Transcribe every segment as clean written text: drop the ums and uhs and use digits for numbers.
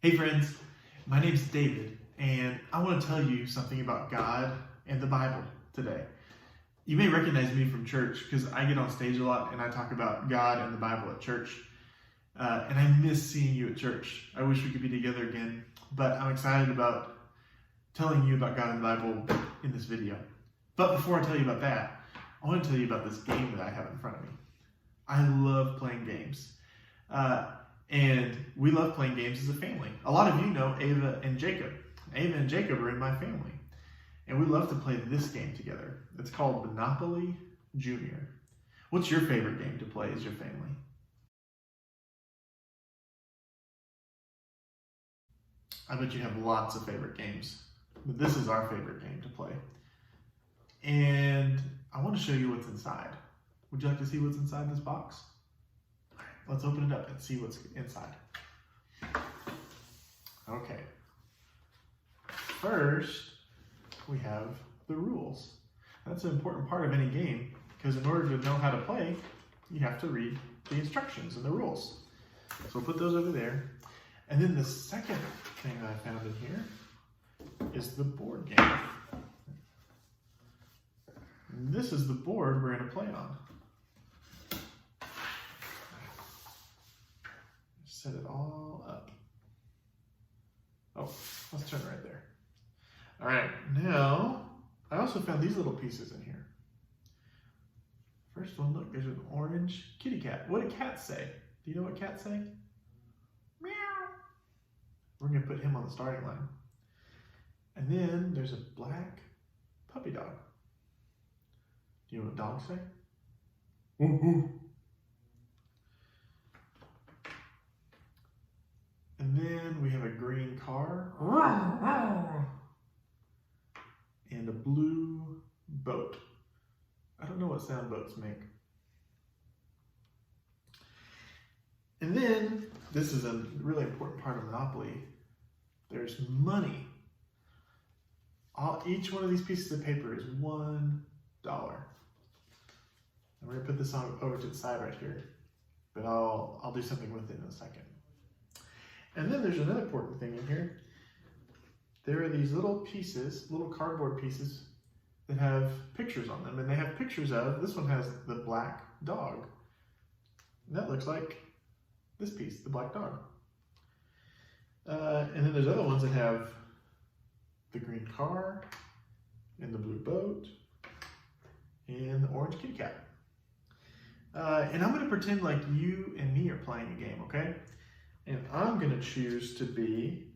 Hey friends, my name's David, and I want to tell you something about God and the Bible today. You may recognize me from church because I get on stage a lot and I talk about God and the Bible at church. And I miss seeing you at church. I wish we could be together again, but I'm excited about telling you about God and the Bible in this video. But before I tell you about that, I want to tell you about this game that I have in front of me. I love playing games. And we love playing games as a family. A lot of you know Ava and Jacob. Ava and Jacob are in my family. And we love to play this game together. It's called Monopoly Junior. What's your favorite game to play as your family? I bet you have lots of favorite games. But this is our favorite game to play. And I want to show you what's inside. Would you like to see what's inside this box? Let's open it up and see what's inside. Okay. First, we have the rules. That's an important part of any game because in order to know how to play, you have to read the instructions and the rules. So we'll put those over there. And then the second thing that I found in here is the board game. And this is the board we're going to play on. Set it all up. Oh, let's turn right there. All right, now, I also found these little pieces in here. First one, look, there's an orange kitty cat. What do cats say? Do you know what cats say? Meow. We're gonna put him on the starting line. And then there's a black puppy dog. Do you know what dogs say? Woof, woof. And then we have a green car and a blue boat. I don't know what sound boats make. And then, this is a really important part of Monopoly, there's money. Each one of these pieces of paper is $1. And we're gonna put this on over to the side right here, but I'll do something with it in a second. And then there's another important thing in here. There are these little pieces, little cardboard pieces that have pictures on them. And they have pictures of, this one has the black dog. And that looks like this piece, the black dog. And then there's other ones that have the green car and the blue boat and the orange kitty cat. And I'm gonna pretend like you and me are playing a game, okay? And I'm gonna choose to be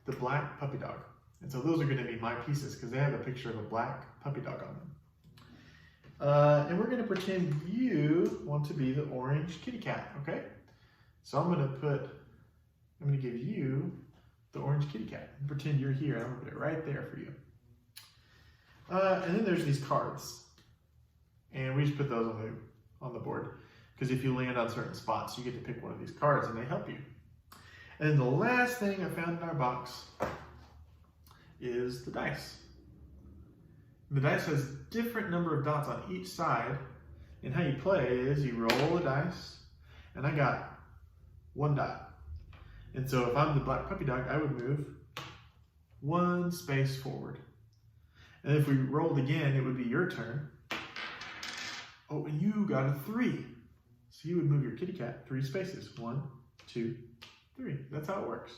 the black puppy dog. And so those are gonna be my pieces because they have a picture of a black puppy dog on them. And we're gonna pretend you want to be the orange kitty cat, okay? So I'm gonna give you the orange kitty cat. And pretend you're here, and I'm gonna put it right there for you. And then there's these cards. And we just put those on the board. Because if you land on certain spots, you get to pick one of these cards and they help you. And then the last thing I found in our box is the dice. And the dice has different number of dots on each side. And how you play is you roll the dice, and I got 1 dot. And so if I'm the black puppy dog, I would move 1 space forward. And if we rolled again, it would be your turn. Oh, and you got a 3. So you would move your kitty cat 3 spaces. 1, 2, 3. That's how it works.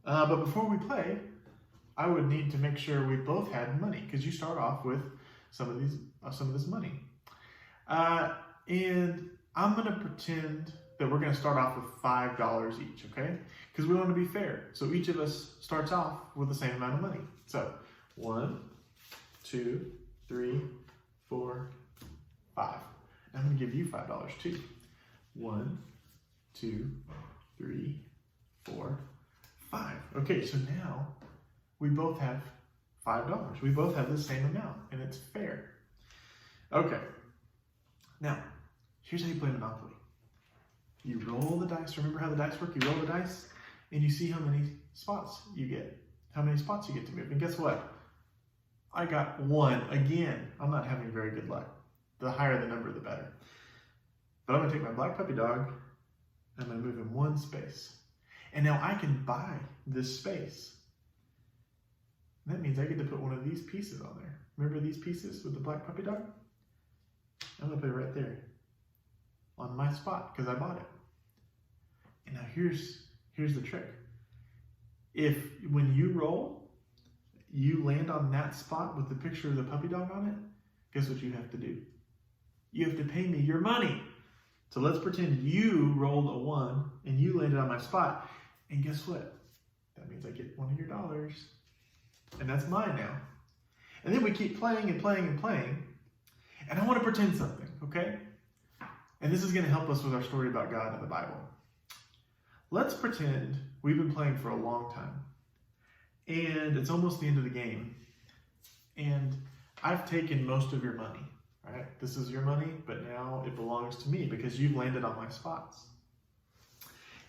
But before we play, I would need to make sure we both had money because you start off with some of this money. And I'm gonna pretend that we're gonna start off with $5 each, okay? Because we want to be fair. So each of us starts off with the same amount of money. So 1, 2, 3, 4, 5. I'm going to give you $5 too. 1, 2, 3, 4, 5. Okay, so now we both have $5. We both have the same amount, and it's fair. Okay, now here's how you play Monopoly. You roll the dice. Remember how the dice work? You roll the dice, and you see how many spots you get. How many spots you get to move. And guess what? I got 1 again. I'm not having very good luck. The higher the number, the better. But I'm gonna take my black puppy dog, and I'm gonna move him 1 space. And now I can buy this space. And that means I get to put one of these pieces on there. Remember these pieces with the black puppy dog? I'm going to put it right there on my spot because I bought it. And now here's the trick. If when you roll, you land on that spot with the picture of the puppy dog on it, guess what you have to do? You have to pay me your money. So let's pretend you rolled a 1 and you landed on my spot. And guess what? That means I get one of your dollars. And that's mine now. And then we keep playing and playing and playing. And I want to pretend something, okay? And this is going to help us with our story about God in the Bible. Let's pretend we've been playing for a long time. And it's almost the end of the game. And I've taken most of your money, right? This is your money, but now it belongs to me because you've landed on my spots.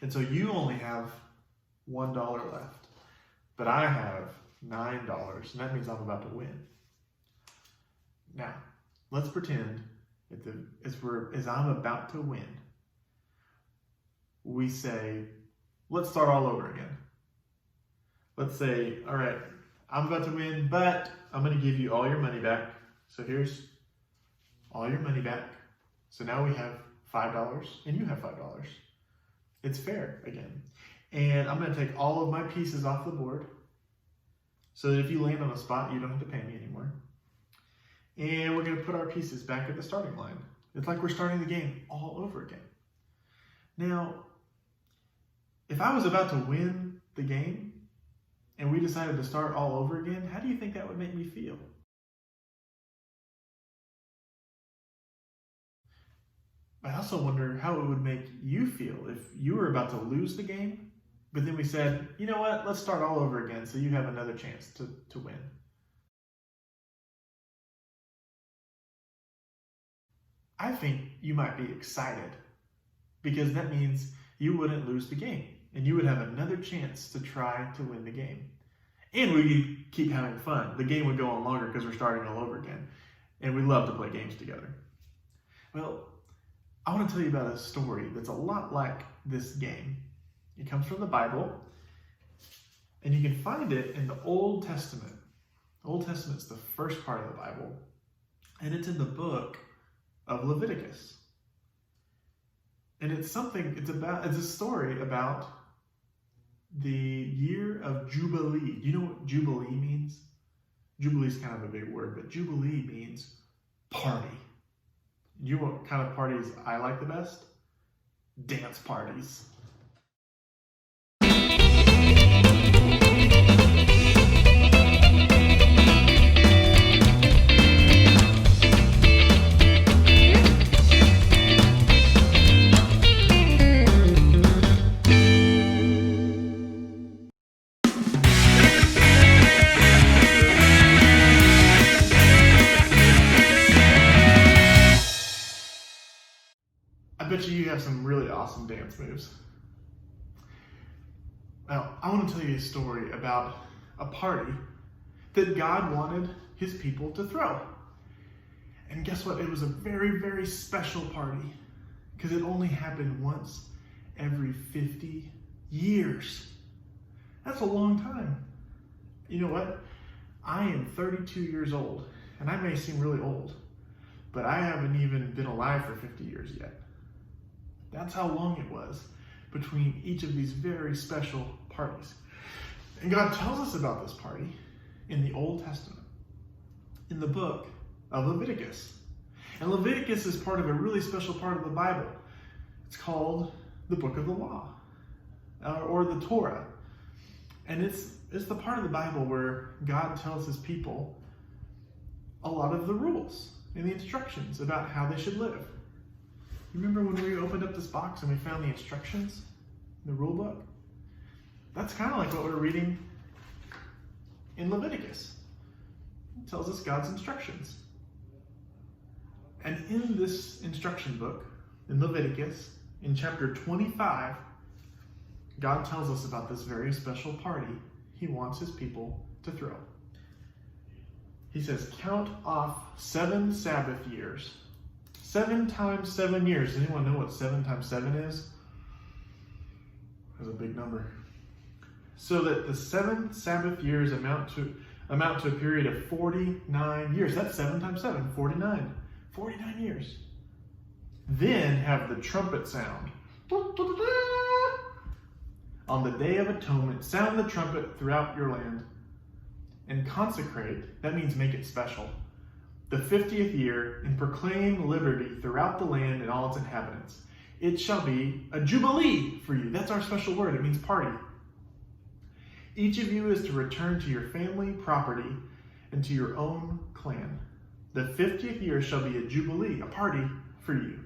And so you only have $1 left, but I have $9, and that means I'm about to win. Now, let's pretend as I'm about to win, we say, let's start all over again. Let's say, all right, I'm about to win, but I'm going to give you all your money back. So here's all your money back. So now we have $5 and you have $5. It's fair again. And I'm going to take all of my pieces off the board so that if you land on a spot, you don't have to pay me anymore. And we're going to put our pieces back at the starting line. It's like we're starting the game all over again. Now, if I was about to win the game and we decided to start all over again, how do you think that would make me feel? I also wonder how it would make you feel if you were about to lose the game, but then we said, you know what, let's start all over again so you have another chance to win. I think you might be excited because that means you wouldn't lose the game and you would have another chance to try to win the game. And we could keep having fun. The game would go on longer because we're starting all over again. And we love to play games together. Well, I want to tell you about a story that's a lot like this game. It comes from the Bible, and you can find it in the Old Testament. The Old Testament's the first part of the Bible, and it's in the book of Leviticus. And it's a story about the year of Jubilee. Do you know what Jubilee means? Jubilee is kind of a big word, but Jubilee means party. You know what kind of parties I like the best? Dance parties. I bet you have some really awesome dance moves. Now, I want to tell you a story about a party that God wanted his people to throw. And guess what? It was a very, very special party because it only happened once every 50 years. That's a long time. You know what? I am 32 years old, and I may seem really old, but I haven't even been alive for 50 years yet. That's how long it was between each of these very special parties. And God tells us about this party in the Old Testament, in the book of Leviticus. And Leviticus is part of a really special part of the Bible. It's called the Book of the Law, or the Torah. And it's the part of the Bible where God tells his people a lot of the rules and the instructions about how they should live. Remember when we opened up this box and we found the instructions in the rule book? That's kind of like what we're reading in Leviticus. It tells us God's instructions. And in this instruction book, in Leviticus, in chapter 25, God tells us about this very special party he wants his people to throw. He says, count off 7 Sabbath years. 7 times 7 years. Does anyone know what 7 times 7 is? is a big number. So that the 7 Sabbath years amount to a period of 49 years. That's 7 times 7, 49. 49 years. Then have the trumpet sound. On the Day of Atonement, sound the trumpet throughout your land and consecrate, that means make it special, the 50th year, and proclaim liberty throughout the land and all its inhabitants. It shall be a jubilee for you. That's our special word. It means party. Each of you is to return to your family, property, and to your own clan. The 50th year shall be a jubilee, a party for you.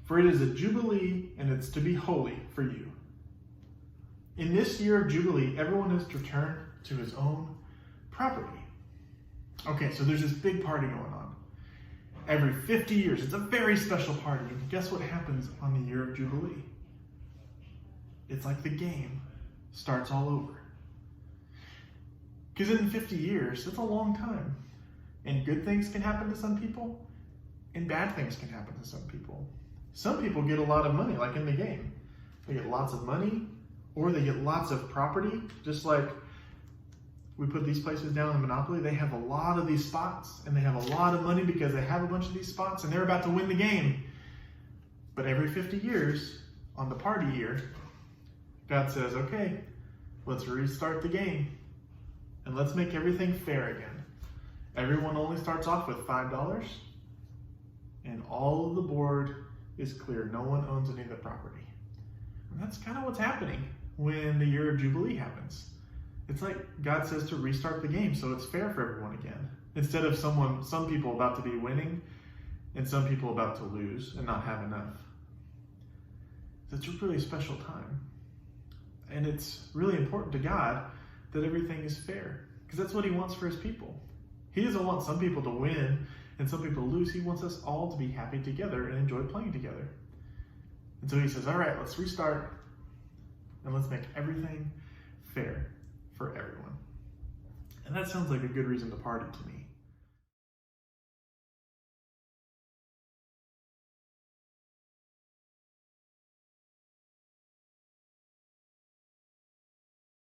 For it is a jubilee, and it's to be holy for you. In this year of jubilee, everyone is to return to his own property. Okay, so there's this big party going on. Every 50 years, it's a very special party. And guess what happens on the year of jubilee? It's like the game starts all over. Because in 50 years, that's a long time. And good things can happen to some people, and bad things can happen to some people. Some people get a lot of money, like in the game. They get lots of money, or they get lots of property, just like we put these places down in Monopoly. They have a lot of these spots, and they have a lot of money because they have a bunch of these spots, and they're about to win the game. But every 50 years, on the party year, God says, okay, let's restart the game, and let's make everything fair again. Everyone only starts off with $5, and all of the board is clear. No one owns any of the property. And that's kind of what's happening when the year of Jubilee happens. It's like God says to restart the game so it's fair for everyone again. Instead of some people about to be winning and some people about to lose and not have enough. It's a really special time. And it's really important to God that everything is fair, because that's what he wants for his people. He doesn't want some people to win and some people to lose. He wants us all to be happy together and enjoy playing together. And so he says, all right, let's restart and let's make everything fair for everyone. And that sounds like a good reason to party to me.